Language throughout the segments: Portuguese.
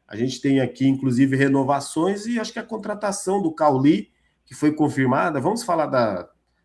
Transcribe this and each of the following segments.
A gente tem aqui, inclusive, renovações e acho que a contratação do Cauli, que foi confirmada. Vamos falar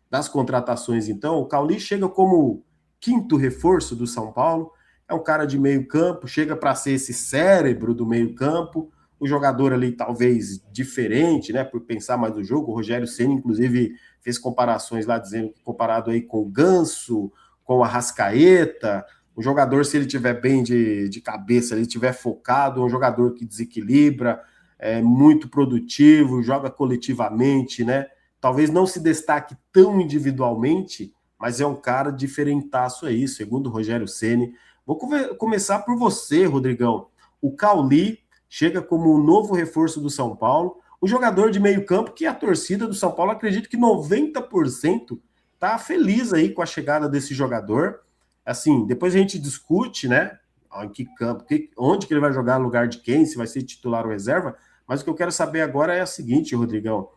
das contratações, então. O Cauli chega como quinto reforço do São Paulo. É um cara de meio campo, chega para ser esse cérebro do meio campo. O jogador ali talvez diferente, né, por pensar mais do jogo. O Rogério Ceni, inclusive, fez comparações lá, dizendo que comparado aí com o Ganso, com o Arrascaeta, o jogador, se ele tiver bem de cabeça, ele tiver focado, é um jogador que desequilibra, é muito produtivo, joga coletivamente, né? Talvez não se destaque tão individualmente, mas é um cara diferentaço aí, segundo o Rogério Ceni. Vou começar por você, Rodrigão. O Cauli chega como um novo reforço do São Paulo, um jogador de meio campo que a torcida do São Paulo, acredito que 90% tá feliz aí com a chegada desse jogador. Assim, depois a gente discute, né? Em que campo, onde que ele vai jogar no lugar de quem, se vai ser titular ou reserva. Mas o que eu quero saber agora é o seguinte, Rodrigão.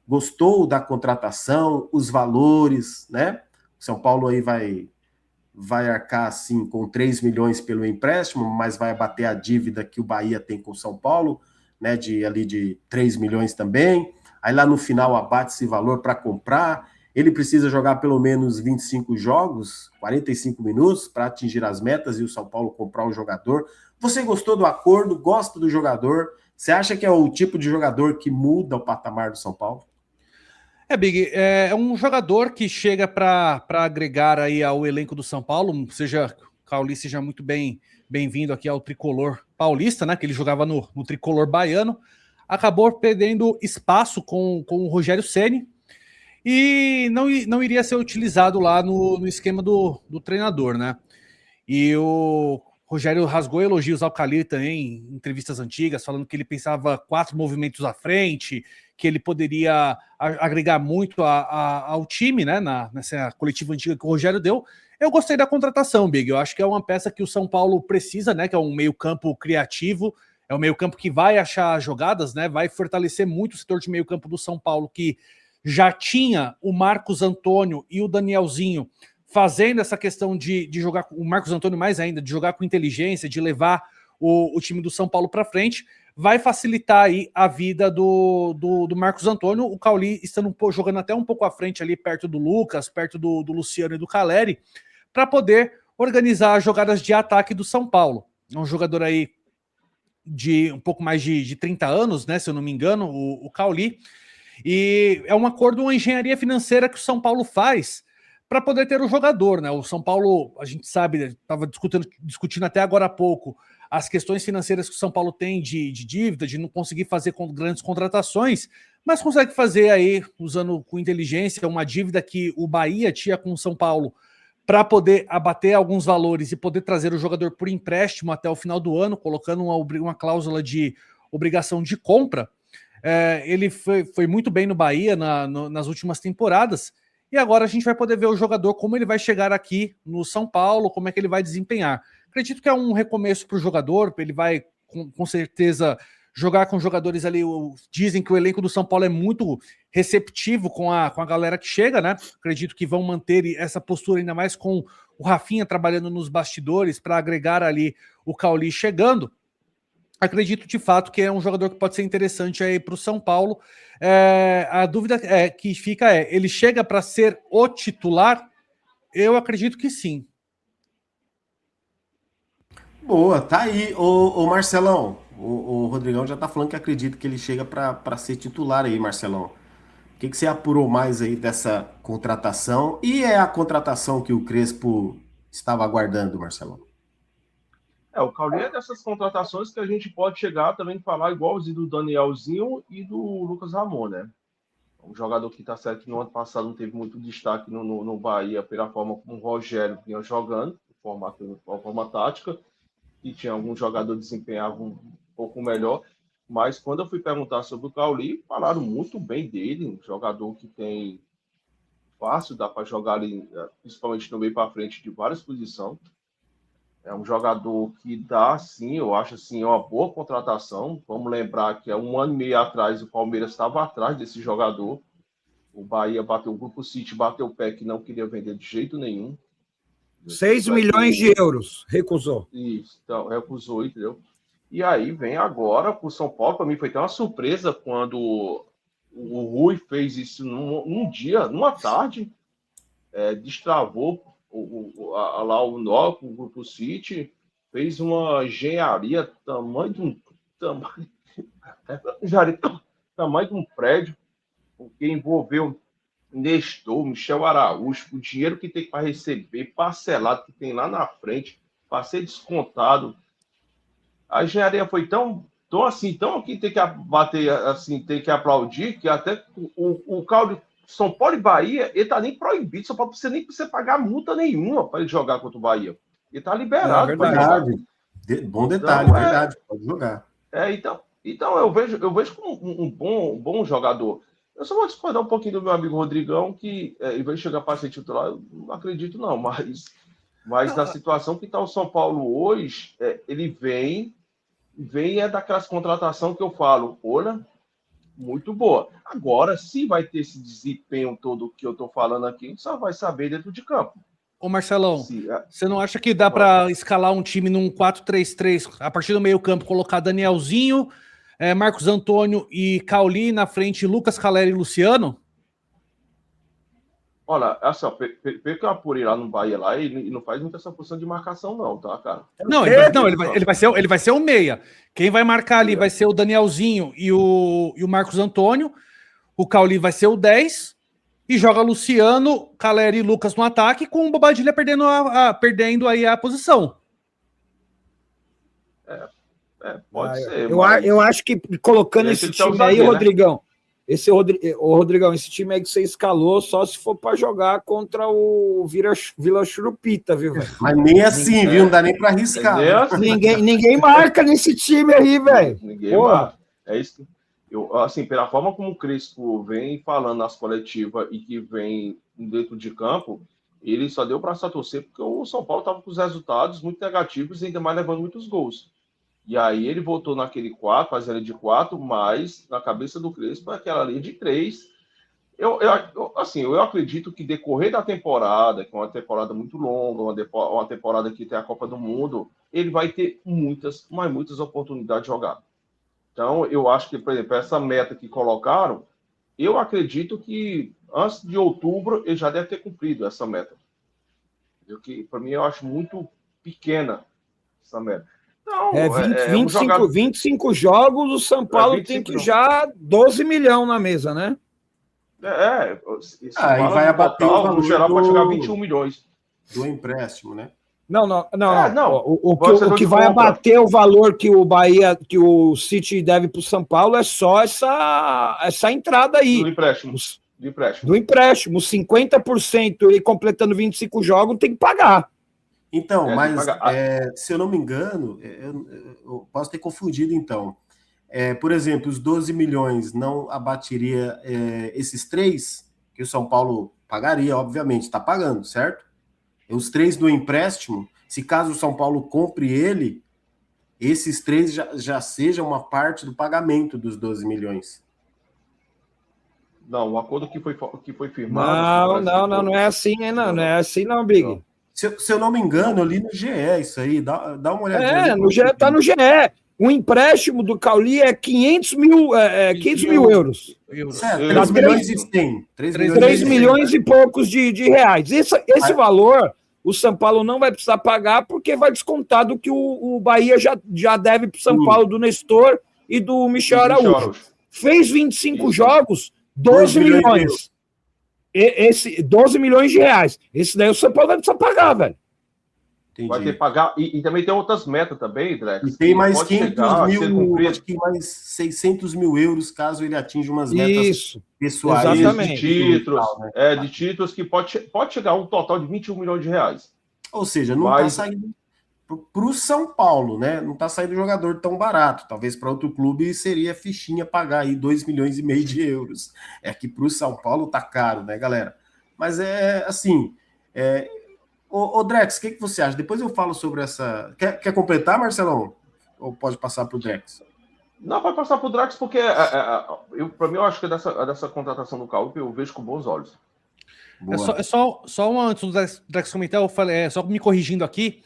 Gostou da contratação, os valores, né? São Paulo aí vai arcar assim com 3 milhões pelo empréstimo, mas vai abater a dívida que o Bahia tem com o São Paulo, né? De 3 milhões também. Aí lá no final abate esse valor para comprar. Ele precisa jogar pelo menos 25 jogos, 45 minutos, para atingir as metas e o São Paulo comprar o jogador. Você gostou do acordo? Gosta do jogador? Você acha que é o tipo de jogador que muda o patamar do São Paulo? Big, é um jogador que chega para agregar aí ao elenco do São Paulo, seja Cauli, seja muito bem-vindo aqui ao tricolor paulista, né? Que ele jogava no tricolor baiano, acabou perdendo espaço com o Rogério Ceni e não iria ser utilizado lá no esquema do treinador, né? E o Rogério rasgou elogios ao Cauli também em entrevistas antigas, falando que ele pensava 4 movimentos à frente, que ele poderia agregar muito ao time, né, nessa coletiva antiga que o Rogério deu. Eu gostei da contratação, Big. Eu acho que é uma peça que o São Paulo precisa, né, que é um meio-campo criativo, é um meio-campo que vai achar jogadas, né, vai fortalecer muito o setor de meio-campo do São Paulo, que já tinha o Marcos Antônio e o Danielzinho fazendo essa questão de jogar, o Marcos Antônio mais ainda, de jogar com inteligência, de levar o time do São Paulo para frente, vai facilitar aí a vida do Marcos Antônio, o Cauli jogando até um pouco à frente ali, perto do Lucas, perto do Luciano e do Caleri, para poder organizar as jogadas de ataque do São Paulo. É um jogador aí de um pouco mais de 30 anos, né, se eu não me engano, o Cauli, e é um acordo, uma engenharia financeira que o São Paulo faz para poder ter o jogador, né? O São Paulo, a gente sabe, estava discutindo até agora há pouco as questões financeiras que o São Paulo tem de dívida, de não conseguir fazer grandes contratações, mas consegue fazer aí, usando com inteligência, uma dívida que o Bahia tinha com o São Paulo para poder abater alguns valores e poder trazer o jogador por empréstimo até o final do ano, colocando uma cláusula de obrigação de compra. Ele foi muito bem no Bahia nas últimas temporadas, e agora a gente vai poder ver o jogador, como ele vai chegar aqui no São Paulo, como é que ele vai desempenhar. Acredito que é um recomeço para o jogador, ele vai com certeza jogar com jogadores ali. Dizem que o elenco do São Paulo é muito receptivo com a galera que chega, né? Acredito que vão manter essa postura, ainda mais com o Rafinha trabalhando nos bastidores para agregar ali o Cauli chegando. Acredito de fato que é um jogador que pode ser interessante aí para o São Paulo. A dúvida que fica ele chega para ser o titular? Eu acredito que sim. Boa, tá aí. Ô Marcelão, o Rodrigão já tá falando que acredita que ele chega para ser titular aí, Marcelão. O que você apurou mais aí dessa contratação? E é a contratação que o Crespo estava aguardando, Marcelão? O Cauli é dessas contratações que a gente pode chegar também e falar igualzinho do Danielzinho e do Lucas Ramon, né? Um jogador que está certo que no ano passado não teve muito destaque no Bahia pela forma como o Rogério vinha jogando, de forma tática, e tinha algum jogador que desempenhava um pouco melhor. Mas quando eu fui perguntar sobre o Cauli, falaram muito bem dele, um jogador que tem fácil, dá para jogar ali, principalmente no meio para frente, de várias posições. É um jogador que dá, sim, eu acho assim, uma boa contratação. Vamos lembrar que há 1 ano e meio atrás o Palmeiras estava atrás desse jogador. O Bahia bateu, o Grupo City bateu o pé que não queria vender de jeito nenhum. 6 milhões de euros, recusou. Isso, então, recusou, entendeu? E aí vem agora para o São Paulo. Para mim foi até uma surpresa quando o Rui fez isso num dia, numa tarde, destravou lá o nó com o Grupo City, fez uma engenharia tamanho de um prédio, porque envolveu Nestor, Michel Araújo, o dinheiro que tem para receber, parcelado, que tem lá na frente, para ser descontado. A engenharia foi tão assim, tão que tem que bater, assim, tem que aplaudir, que até o Caule, São Paulo e Bahia, ele tá nem proibido, São Paulo não precisa nem pagar multa nenhuma para ele jogar contra o Bahia. Ele tá liberado para jogar. Bom detalhe, então, verdade, pode jogar. Então eu vejo como um bom jogador. Eu só vou discordar um pouquinho do meu amigo Rodrigão, que em vez de chegar para ser titular, eu não acredito não, mas na situação que está o São Paulo hoje, ele vem daquelas contratações que eu falo, olha, muito boa. Agora, se vai ter esse desempenho todo que eu estou falando aqui, a gente só vai saber dentro de campo. Ô Marcelão, você não acha que dá para escalar um time num 4-3-3, a partir do meio campo, colocar Danielzinho, Marcos Antônio e Cauli na frente, Lucas, Calera e Luciano? Olha, assim, pelo que eu apurei lá no Bahia, lá, ele não faz muita essa função de marcação, não, tá, cara? Não, ele vai ser o meia. Quem vai marcar ali vai ser o Danielzinho e o Marcos Antônio. O Cauli vai ser o 10. E joga Luciano, Calera e Lucas no ataque, com o Bobadilha perdendo aí a posição. Pode ser. Eu acho que colocando esse time aí, né? Rodrigão, Rodrigão, esse time aí que você escalou, só se for para jogar contra o Vila Churupita, viu, velho? Mas nem assim, viu? Não dá nem para arriscar. Ninguém marca nesse time aí, velho. Ninguém marca. É isso. Assim, pela forma como o Crespo vem falando nas coletivas e que vem dentro de campo, ele só deu o braço a torcer porque o São Paulo estava com os resultados muito negativos e ainda mais levando muitos gols. E aí ele voltou naquele 4, fazendo de 4, mas na cabeça do Crespo aquela linha de 3. Eu acredito que decorrer da temporada, que é uma temporada muito longa, uma temporada que tem a Copa do Mundo, ele vai ter muitas oportunidades de jogar. Então, eu acho que, por exemplo, essa meta que colocaram, eu acredito que antes de outubro ele já deve ter cumprido essa meta. Para mim, eu acho muito pequena essa meta. Então, 25 jogos, o São Paulo tem que já 12 milhões na mesa, né? E vai abater no geral pode chegar a 21 milhões. Do empréstimo, né? Não. O que vai abater o valor que o Bahia, que o City deve para o São Paulo é só essa entrada aí. Do empréstimo. Do empréstimo. 50% e completando 25 jogos tem que pagar. Então, se eu não me engano, eu posso ter confundido, então. Por exemplo, os 12 milhões não abateria esses 3 que o São Paulo pagaria, obviamente, está pagando, certo? Os 3 do empréstimo, se caso o São Paulo compre ele, esses 3 já sejam uma parte do pagamento dos 12 milhões. Não, o acordo que foi firmado... Não é assim, não é assim não, Big. Não. Se eu não me engano, eu li no GE isso aí, dá uma olhadinha. Tá no GE. O empréstimo do Cauli é 500 mil euros. 3 milhões e 100. 3 milhões e poucos de reais. Esse valor, o São Paulo não vai precisar pagar porque vai descontar do que o Bahia já deve para o São Paulo, do Nestor e do Michel Araújo. Fez 25 jogos, 12 milhões. 12 milhões de reais. Esse daí o São Paulo vai precisar pagar, velho. Entendi. Vai ter que pagar. E também tem outras metas também, Drex. E tem mais 500 mil, acho que mais 600 mil euros, caso ele atinja umas metas pessoais. Exatamente. De títulos que pode chegar a um total de 21 milhões de reais. Ou seja, não está saindo para o São Paulo, né? Não está saindo jogador tão barato. Talvez para outro clube seria fichinha pagar aí 2,5 milhões de euros. É que para o São Paulo tá caro, né, galera? Mas assim... Ô Drex, o que você acha? Depois eu falo sobre essa... Quer completar, Marcelão? Ou pode passar para o Drex? Não, pode passar para o Drex, porque para mim eu acho que dessa contratação do Cauli eu vejo com bons olhos. Só antes do Drex comentar, eu falei, só me corrigindo aqui,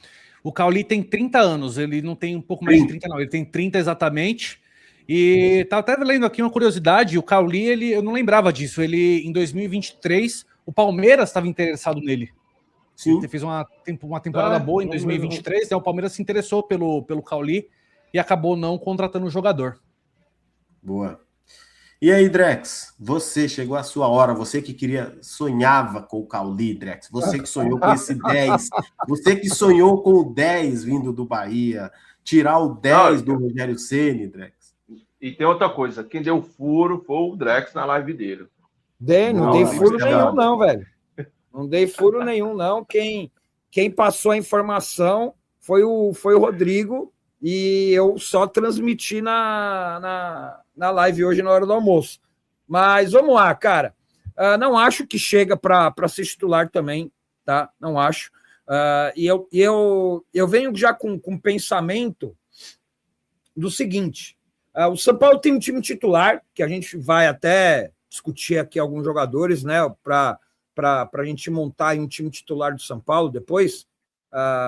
O Cauli tem 30 anos, ele não tem um pouco mais de 30, não, ele tem 30 exatamente. E tá até lendo aqui uma curiosidade, o Cauli, eu não lembrava disso, ele em 2023, o Palmeiras estava interessado nele. Sim. Ele fez uma temporada boa em 2023, né? O Palmeiras se interessou pelo Cauli e acabou não contratando o jogador. Boa. E aí, Drex, você chegou a sua hora, você que sonhava com o Cauli, Drex, você que sonhou com esse 10, você que sonhou com o 10 vindo do Bahia, tirar o 10 do Rogério Ceni, Drex. E tem outra coisa, quem deu furo foi o Drex na live dele. Não dei furo nenhum, não, velho. Não dei furo nenhum, não. Quem passou a informação foi o Rodrigo, e eu só transmiti na live hoje na hora do almoço. Mas vamos lá, cara. Não acho que chega para ser titular também, tá? Não acho. E eu venho já com pensamento do seguinte: o São Paulo tem um time titular, que a gente vai até discutir aqui alguns jogadores, né? Para a gente montar um time titular do São Paulo depois.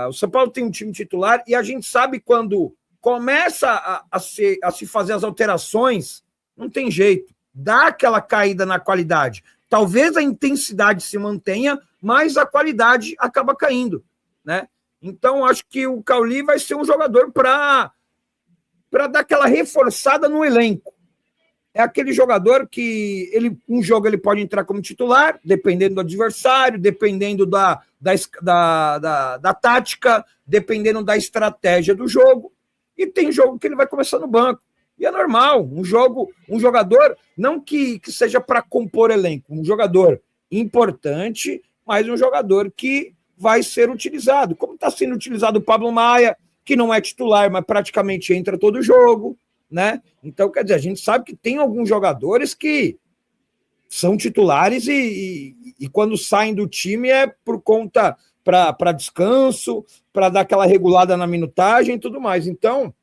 O São Paulo tem um time titular e a gente sabe quando começa a se fazer as alterações, não tem jeito, dá aquela caída na qualidade. Talvez a intensidade se mantenha, mas a qualidade acaba caindo, né? Então, acho que o Cauli vai ser um jogador para dar aquela reforçada no elenco. É aquele jogador que um jogo ele pode entrar como titular, dependendo do adversário, dependendo da tática, dependendo da estratégia do jogo, e tem jogo que ele vai começar no banco. E é normal, um jogador, não que seja para compor elenco, um jogador importante, mas um jogador que vai ser utilizado, como está sendo utilizado o Pablo Maia, que não é titular, mas praticamente entra todo jogo, né? Então, quer dizer, a gente sabe que tem alguns jogadores que são titulares e quando saem do time é por conta para descanso, para dar aquela regulada na minutagem e tudo mais. Então,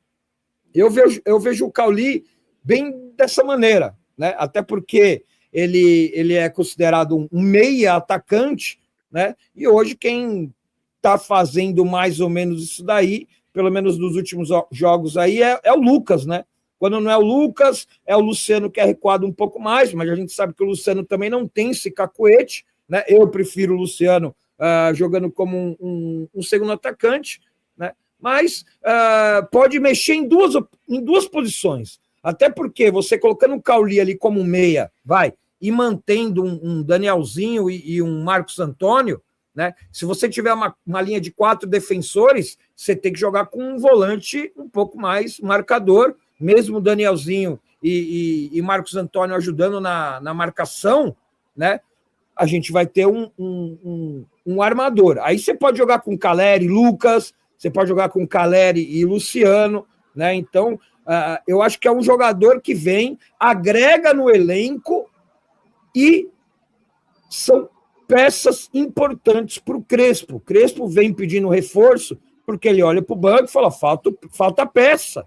eu vejo o Cauli bem dessa maneira, né? Até porque ele é considerado um meia atacante, né? E hoje quem está fazendo mais ou menos isso daí, pelo menos nos últimos jogos aí, é o Lucas, né? Quando não é o Lucas, é o Luciano, que é recuado um pouco mais, mas a gente sabe que o Luciano também não tem esse cacuete, né? Eu prefiro o Luciano jogando como um segundo atacante, né? Mas pode mexer em duas posições. Até porque você colocando o Cauli ali como meia, e mantendo um Danielzinho e um Marcos Antônio, né? Se você tiver uma linha de 4 defensores, você tem que jogar com um volante um pouco mais marcador, mesmo Danielzinho e Marcos Antônio ajudando na marcação, né? A gente vai ter um armador. Aí você pode jogar com Caleri, Lucas, você pode jogar com Caleri e Luciano, né? Então, eu acho que é um jogador que vem, agrega no elenco e são peças importantes para o Crespo. O Crespo vem pedindo reforço porque ele olha para o banco e fala, falta peça.